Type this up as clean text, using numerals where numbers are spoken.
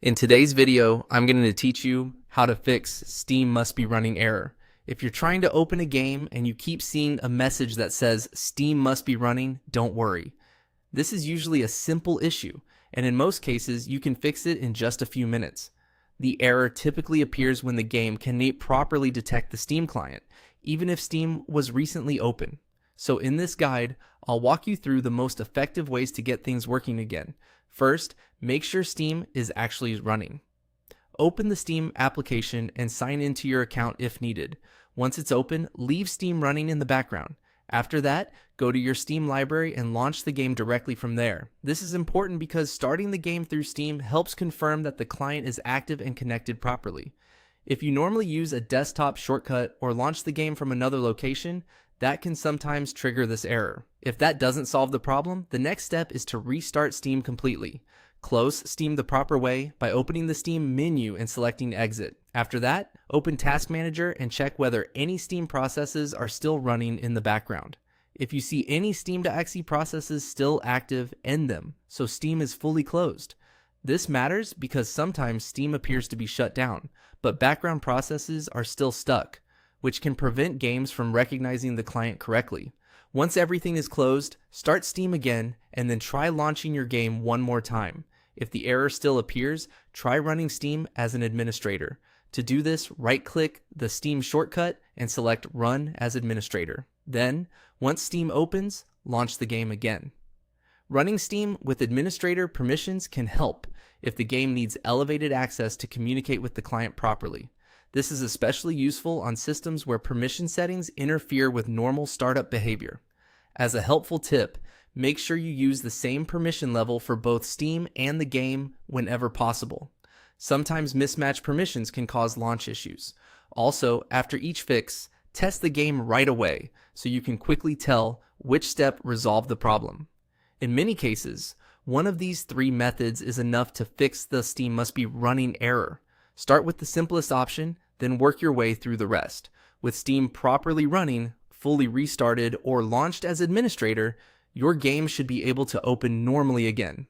In today's video, I'm going to teach you how to fix Steam must be running error. If you're trying to open a game and you keep seeing a message that says Steam must be running, don't worry. This is usually a simple issue, and in most cases, you can fix it in just a few minutes. The error typically appears when the game cannot properly detect the Steam client, even if Steam was recently open. So in this guide, I'll walk you through the most effective ways to get things working again. First, make sure Steam is actually running. Open the Steam application and sign into your account if needed. Once it's open, leave Steam running in the background. After that, go to your Steam library and launch the game directly from there. This is important because starting the game through Steam helps confirm that the client is active and connected properly. If you normally use a desktop shortcut or launch the game from another location, that can sometimes trigger this error. If that doesn't solve the problem, the next step is to restart Steam completely. Close Steam the proper way by opening the Steam menu and selecting Exit. After that, open Task Manager and check whether any Steam processes are still running in the background. If you see any Steam.exe processes still active, end them, so Steam is fully closed. This matters because sometimes Steam appears to be shut down, but background processes are still stuck, which can prevent games from recognizing the client correctly. Once everything is closed, start Steam again and then try launching your game one more time. If the error still appears, try running Steam as an administrator. To do this, right-click the Steam shortcut and select Run as Administrator. Then, once Steam opens, launch the game again. Running Steam with administrator permissions can help if the game needs elevated access to communicate with the client properly. This is especially useful on systems where permission settings interfere with normal startup behavior. As a helpful tip, make sure you use the same permission level for both Steam and the game whenever possible. Sometimes mismatched permissions can cause launch issues. Also, after each fix, test the game right away so you can quickly tell which step resolved the problem. In many cases, one of these three methods is enough to fix the Steam must be running error. Start with the simplest option, then work your way through the rest. With Steam properly running, fully restarted, or launched as administrator, your game should be able to open normally again.